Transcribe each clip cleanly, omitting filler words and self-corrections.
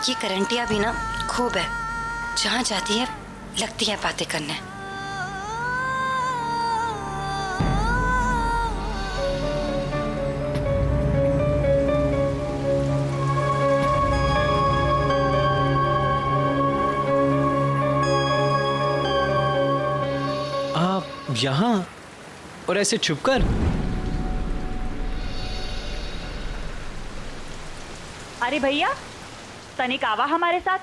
ये करंटिया भी ना खूब है, जहाँ जाती है लगती है बातें करने। आप यहाँ और ऐसे छुपकर? अरे भैया तनिक आवा हमारे साथ,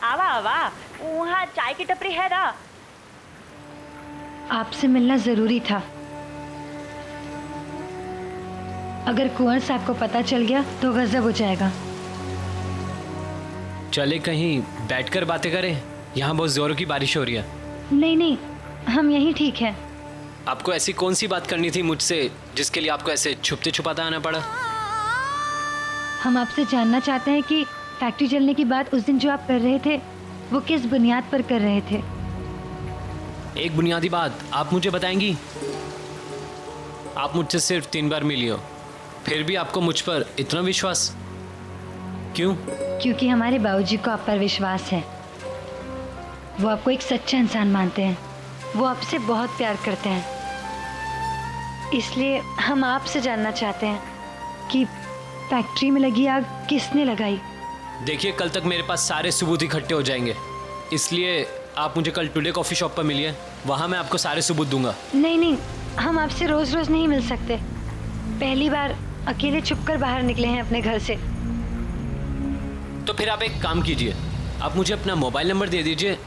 आवा आवा, वहाँ चाय की टपरी है ना। आपसे मिलना जरूरी था। अगर कुंवर साहब को पता चल गया तो गजब हो जाएगा। चले कहीं बैठकर बातें करें, यहाँ बहुत जोरों की बारिश हो रही है। नहीं नहीं, हम यहीं ठीक है। आपको ऐसी कौन सी बात करनी थी मुझसे जिसके लिए आपको ऐसे छुपते छुपाते आना पड़ा? हम आपसे जानना चाहते हैं कि फैक्ट्री जलने की बात उस दिन जो आप कर रहे थे वो किस बुनियाद पर कर रहे थे। एक बुनियादी बात आप मुझे बताएंगी? आप मुझसे सिर्फ 3 बार मिली हो, फिर भी आपको मुझ पर इतना विश्वास क्यों? क्योंकि हमारे बाबूजी को आप पर विश्वास है। वो आपको एक सच्चा इंसान मानते हैं, वो आपसे बहुत प्यार करते हैं। इसलिए हम आपसे जानना चाहते हैं कि फैक्ट्री में लगी आग किसने लगाई। देखिए, कल तक मेरे पास सारे सबूत इकट्ठे हो जाएंगे, इसलिए आप मुझे कल टुडे कॉफ़ी शॉप पर मिलिए, वहाँ मैं आपको सारे सबूत दूंगा। नहीं नहीं, हम आपसे रोज रोज नहीं मिल सकते। पहली बार अकेले छुपकर बाहर निकले हैं अपने घर से। तो फिर आप एक काम कीजिए, आप मुझे अपना मोबाइल नंबर दे दीजिए,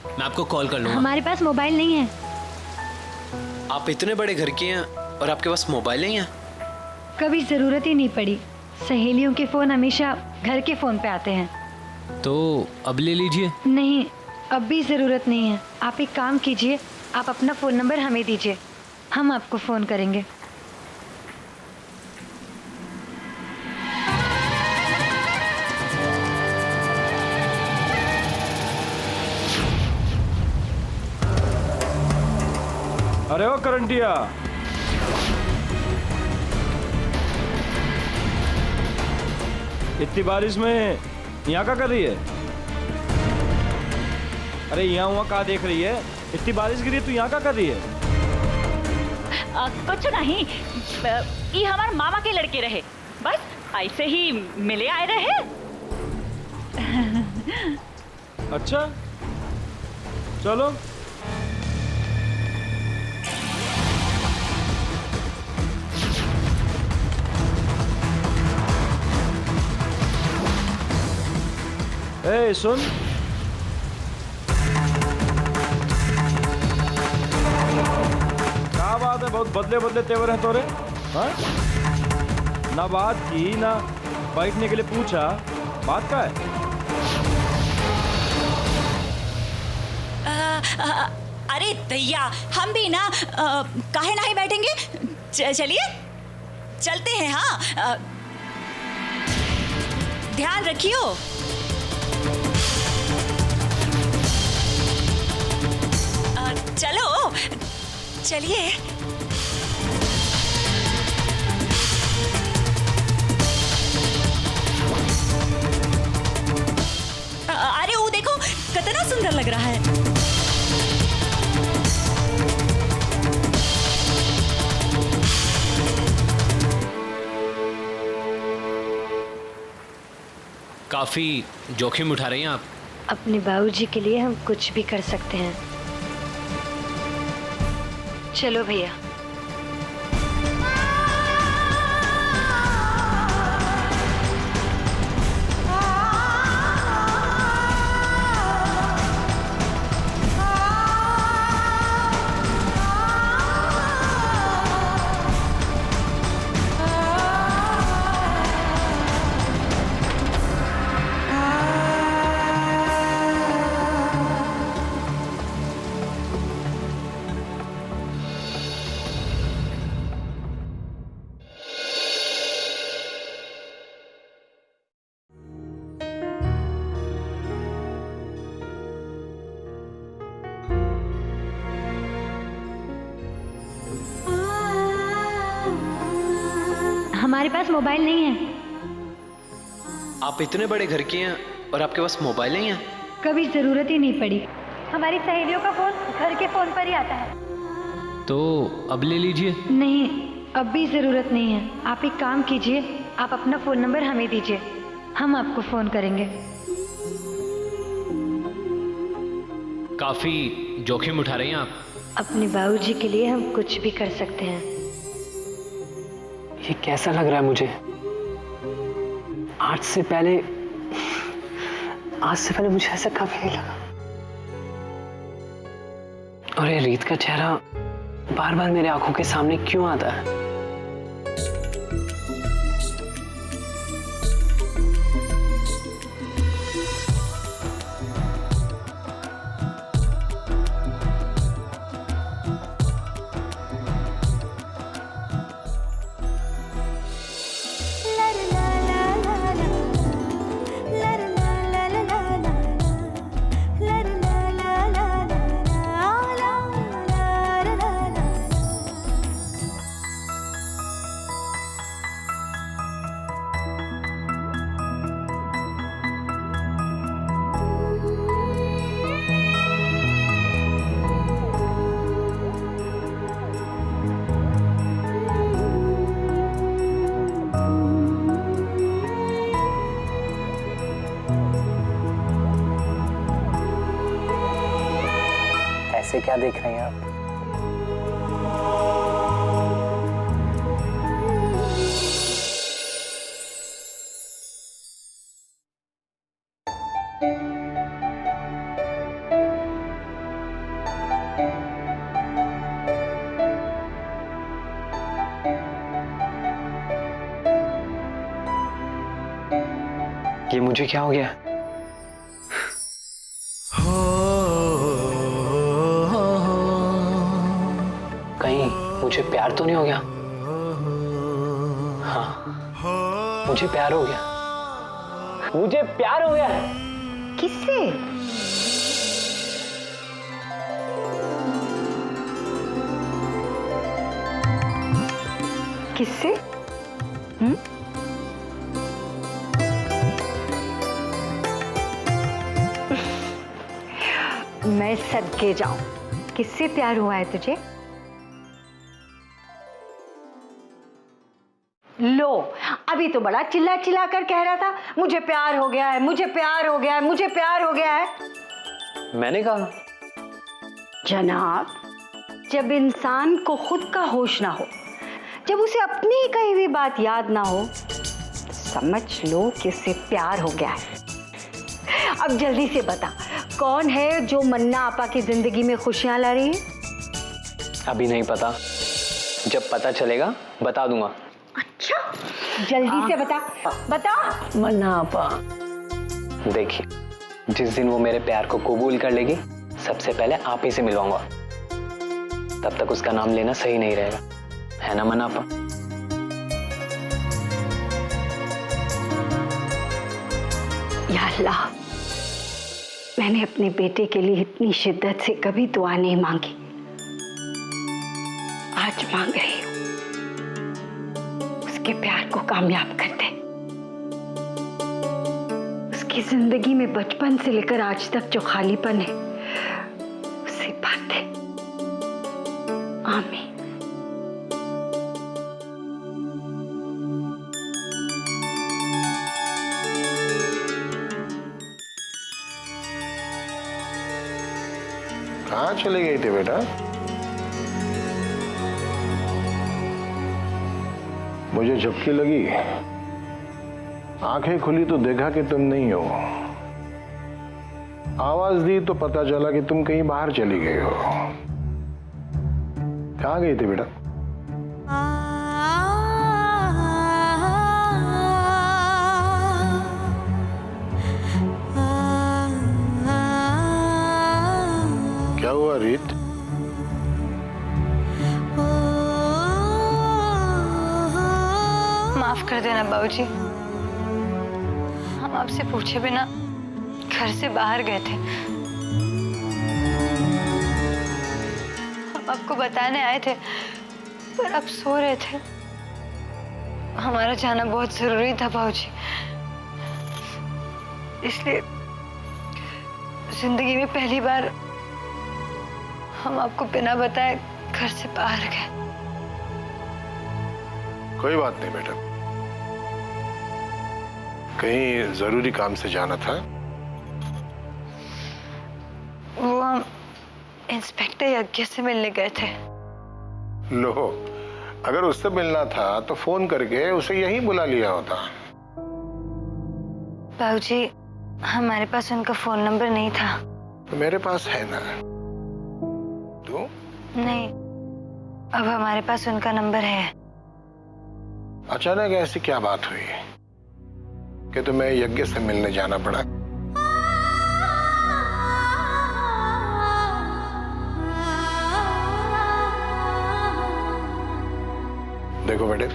मैं आपको कॉल कर लूँगा। हमारे पास मोबाइल नहीं है। आप इतने बड़े घर के हैं और आपके पास मोबाइल नहीं है? कभी जरूरत ही नहीं पड़ी। सहेलियों के फोन हमेशा घर के फोन पे आते हैं। तो अब ले लीजिए। नहीं, अब भी जरूरत नहीं है। आप एक काम कीजिए, आप अपना फोन नंबर हमें दीजिए, हम आपको फोन करेंगे। अरे ओ करंटिया, इतनी बारिश में यहाँ क्या कर रही है? अरे यहाँ वहाँ कहाँ देख रही है? इतनी बारिश गिरी, तू यहाँ क्या कर रही है? कुछ नहीं, ये हमारे मामा के लड़के रहे, बस ऐसे ही मिले आए रहे। अच्छा चलो। ए सुन, क्या बात है, बहुत बदले बदले तेवर हैं तोरे। हाँ, ना बात की ना बैठने के लिए पूछा, बात का है? अरे दैया, हम भी ना काहे नहीं बैठेंगे, चलिए चलते हैं। हाँ, ध्यान रखियो। चलो चलिए। अरे वो देखो, कितना सुंदर लग रहा है। काफी जोखिम उठा रही हैं आप। अपने बाबूजी के लिए हम कुछ भी कर सकते हैं। चलो भैया। हमारे पास मोबाइल नहीं है। आप इतने बड़े घर के हैं और आपके पास मोबाइल नहीं है? कभी ज़रूरत ही नहीं पड़ी। हमारी सहेलियों का फ़ोन घर के फ़ोन पर ही आता है। तो अब ले लीजिए। नहीं, अब भी ज़रूरत नहीं है। आप एक काम कीजिए, आप अपना फ़ोन नंबर हमें दीजिए, हम आपको फ़ोन करेंगे। काफी जोखिम उठा रही हैं आप। अपने बाबूजी के लिए हम कुछ भी कर सकते हैं। ये कैसा लग रहा है मुझे? आज से पहले मुझे ऐसा कभी नहीं लगा। और ये रीत का चेहरा बार बार मेरे आंखों के सामने क्यों आता है? ऐसे क्या देख रहे हैं आप? ये मुझे क्या हो गया? कहीं मुझे प्यार तो नहीं हो गया? हाँ, मुझे प्यार हो गया। मुझे प्यार हो गया। किससे? किससे? मैं सदके जाऊं, किससे प्यार हुआ है तुझे? लो, अभी तो बड़ा चिल्ला चिल्ला कर कह रहा था मुझे प्यार हो गया है, मुझे प्यार हो गया है, मुझे प्यार हो गया है। मैंने कहा? जनाब, जब इंसान को खुद का होश ना हो, जब उसे अपनी ही कही हुई बात याद ना हो, समझ लो कि उससे प्यार हो गया है। अब जल्दी से बता, कौन है जो मन्ना आपा की जिंदगी में खुशियां ला रही है? अभी नहीं पता, जब पता चलेगा बता दूंगा। अच्छा, जल्दी से बता, बता। मन्ना आपा, देखिए, जिस दिन वो मेरे प्यार को कबूल कर लेगी, सबसे पहले आप ही से मिलवाऊंगा। तब तक उसका नाम लेना सही नहीं रहेगा, है ना मन्ना आपा? या अल्लाह, मैंने अपने बेटे के लिए इतनी शिद्दत से कभी दुआ नहीं मांगी, आज मांग रही हूं। उसके प्यार को कामयाब कर दे, उसकी जिंदगी में बचपन से लेकर आज तक जो खालीपन है उसे भर दे। आमीन। कहाँ चले गए थे बेटा? मुझे झपकी लगी, आंखें खुली तो देखा कि तुम नहीं हो, आवाज दी तो पता चला कि तुम कहीं बाहर चली गए हो। कहाँ गए थे बेटा? क्या हुआ रीत? माफ कर देना बाबूजी, हम आपसे पूछे बिना घर से बाहर गए थे। हम आपको बताने आए थे पर आप सो रहे थे। हमारा जाना बहुत जरूरी था बाबूजी। इसलिए जिंदगी में पहली बार हम आपको बिना बताए घर से बाहर गए। कोई बात नहीं बेटा, कहीं जरूरी काम से जाना था? वो हम इंस्पेक्टर यज्ञ से मिलने गए थे। लो, अगर उससे मिलना था तो फोन करके उसे यहीं बुला लिया होता। बाबूजी, हमारे पास उनका फोन नंबर नहीं था। तो मेरे पास है ना। तो नहीं, अब हमारे पास उनका नंबर है। अचानक ऐसी क्या बात हुई कि तुम्हें यज्ञ से मिलने जाना पड़ा? देखो बेटे,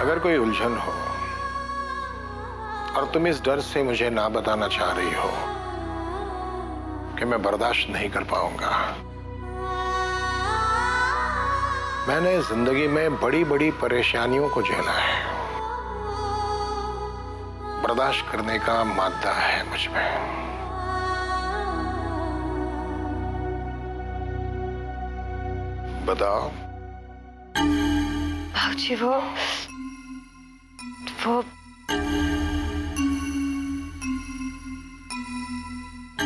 अगर कोई उलझन हो और तुम इस डर से मुझे ना बताना चाह रही हो कि मैं बर्दाश्त नहीं कर पाऊंगा। मैंने जिंदगी में बड़ी बड़ी परेशानियों को झेला है। बर्दाश्त करने का मादा है मुझ में। बताओ। बाबूजी, वो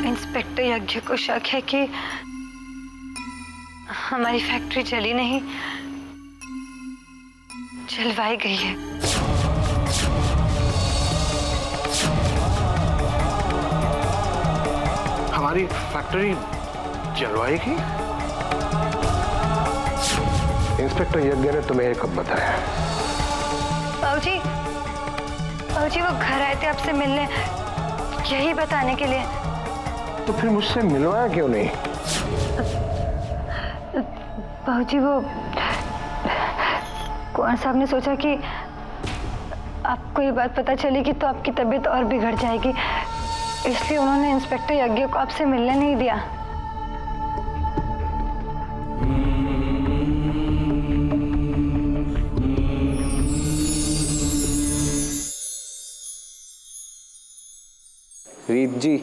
इंस्पेक्टर यज्ञ को शक है कि हमारी फैक्ट्री जली नहीं, जलवाई गई है। हमारी फैक्ट्री जलवाई की? इंस्पेक्टर यज्ञ ने तुम्हें कब बताया? बाबूजी, वो घर आए थे आपसे मिलने, यही बताने के लिए। तो फिर मुझसे मिलवाया क्यों नहीं? बाबूजी, वो कुंवर साहब ने सोचा कि आपको ये बात पता चलेगी तो आपकी तबीयत और बिगड़ जाएगी, इसलिए उन्होंने इंस्पेक्टर यज्ञ को आपसे मिलने नहीं दिया। रीत जी,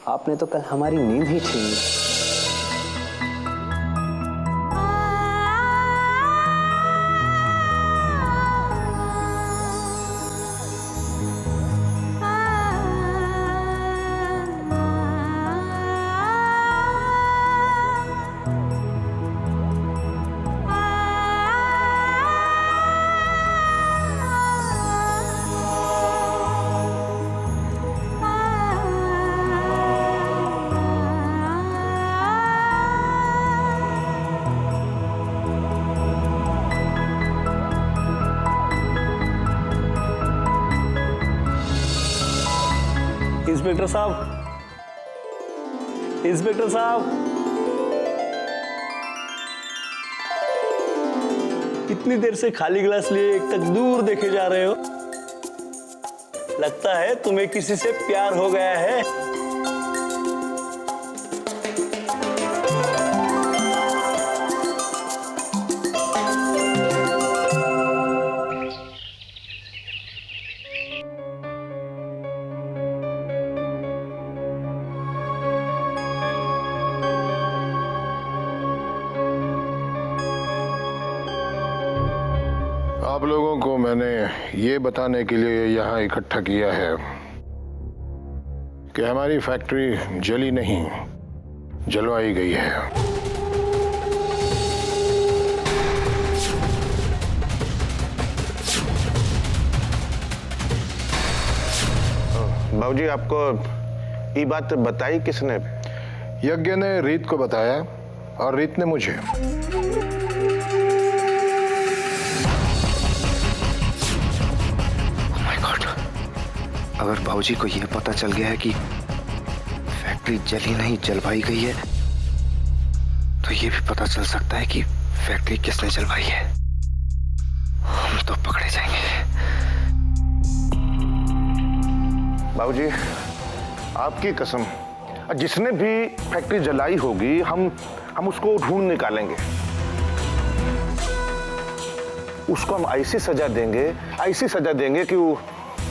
आपने तो कल हमारी नींद ही छीन ली। इंस्पेक्टर साहब, इतनी देर से खाली गिलास लिए एक तक दूर देखे जा रहे हो। लगता है तुम्हें किसी से प्यार हो गया है। आप लोगों को मैंने ये बताने के लिए यहाँ इकट्ठा किया है कि हमारी फैक्ट्री जली नहीं, जलवाई गई है। बाबूजी, आपको ये बात बताई किसने? यज्ञ ने रीत को बताया और रीत ने मुझे। अगर बाबूजी को यह पता चल गया है कि फैक्ट्री जली नहीं जलवाई गई है, तो यह भी पता चल सकता है कि फैक्ट्री किसने जलवाई है। हम तो पकड़े जाएंगे। बाबूजी, आपकी कसम, जिसने भी फैक्ट्री जलाई होगी हम उसको ढूंढ निकालेंगे। उसको हम ऐसी सजा देंगे कि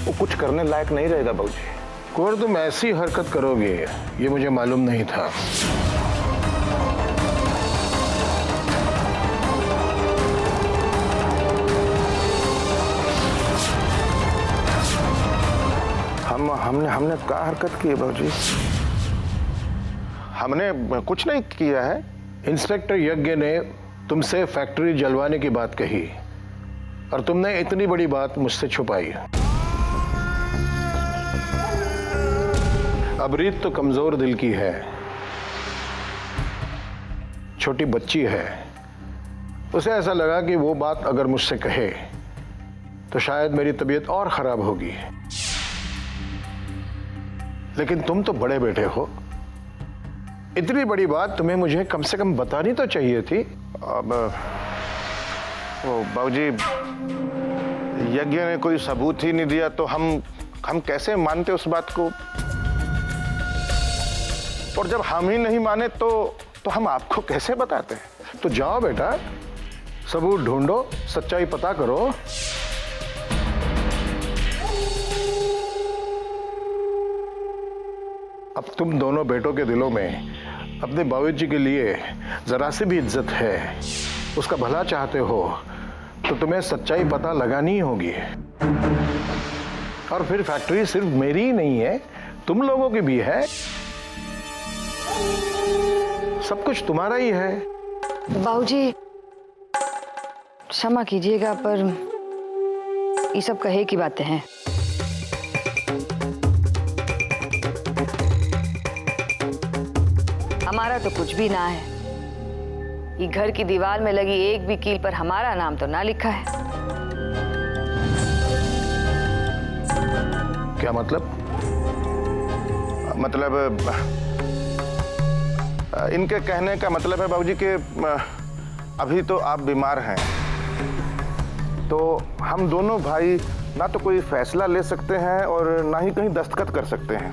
वो कुछ करने लायक नहीं रहेगा बाबूजी। कुंवर, तुम ऐसी हरकत करोगे ये मुझे मालूम नहीं था। हमने क्या हरकत की है बाबूजी? हमने कुछ नहीं किया है। इंस्पेक्टर यज्ञ ने तुमसे फैक्ट्री जलवाने की बात कही और तुमने इतनी बड़ी बात मुझसे छुपाई। अब रीत तो कमजोर दिल की है, छोटी बच्ची है। उसे ऐसा लगा कि वो बात अगर मुझसे कहे तो शायद मेरी तबीयत और खराब होगी। लेकिन तुम तो बड़े बेटे हो, इतनी बड़ी बात तुम्हें मुझे कम से कम बतानी तो चाहिए थी। अब वो बाबूजी, यज्ञ ने कोई सबूत ही नहीं दिया तो हम कैसे मानते उस बात को? और जब हम ही नहीं माने तो हम आपको कैसे बताते? तो जाओ बेटा, सबूत ढूंढो, सच्चाई पता करो। अब तुम दोनों बेटों के दिलों में अपने बाबूजी के लिए जरा सी भी इज्जत है, उसका भला चाहते हो, तो तुम्हें सच्चाई पता लगानी होगी। और फिर फैक्ट्री सिर्फ मेरी ही नहीं है, तुम लोगों की भी है। सब कुछ तुम्हारा ही है। बाबूजी क्षमा कीजिएगा, पर ये सब कहे की बातें हैं। हमारा तो कुछ भी ना है। ये घर की दीवार में लगी एक भी कील पर हमारा नाम तो ना लिखा है। क्या मतलब? मतलब इनके कहने का मतलब है बाबूजी कि अभी तो आप बीमार हैं, तो हम दोनों भाई ना तो कोई फैसला ले सकते हैं और ना ही कहीं दस्तखत कर सकते हैं।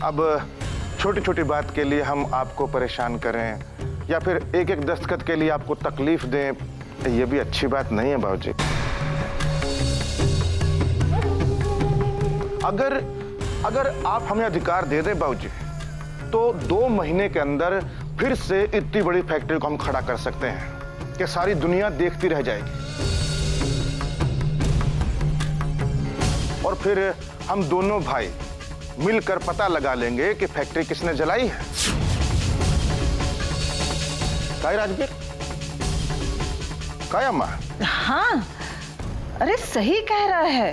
अब छोटी छोटी बात के लिए हम आपको परेशान करें या फिर एक एक दस्तखत के लिए आपको तकलीफ दें, ये भी अच्छी बात नहीं है बाबूजी। अगर आप हमें अधिकार दे दें बाबूजी, तो 2 महीने के अंदर फिर से इतनी बड़ी फैक्ट्री को हम खड़ा कर सकते हैं कि सारी दुनिया देखती रह जाएगी। और फिर हम दोनों भाई मिलकर पता लगा लेंगे कि फैक्ट्री किसने जलाई है। काय राजवीर, काय अम्मा? हाँ, अरे सही कह रहा है।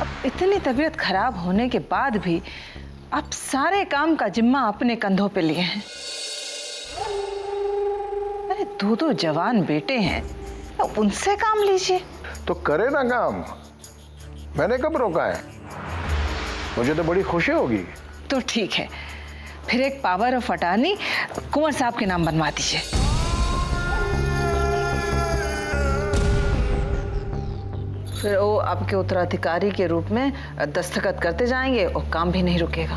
अब इतनी तबीयत खराब होने के बाद भी आप सारे काम का जिम्मा अपने कंधों पे लिए हैं। अरे 2 जवान बेटे हैं, तो उनसे काम लीजिए। तो करे ना काम, मैंने कब रोका है? मुझे तो बड़ी खुशी होगी। तो ठीक है, फिर एक पावर ऑफ अटॉर्नी कुंवर साहब के नाम बनवा दीजिए। फिर वो आपके उत्तराधिकारी के रूप में दस्तखत करते जाएंगे और काम भी नहीं रुकेगा।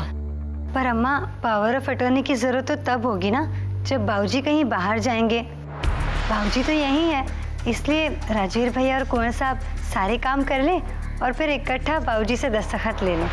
पर अम्मा, पावर ऑफ अटॉर्नी की जरूरत तो तब होगी ना जब बाबूजी कहीं बाहर जाएंगे। बाबूजी तो यहीं है, इसलिए राजवीर भैया और कुंवर साहब सारे काम कर लें और फिर इकट्ठा बाबूजी से दस्तखत ले लें।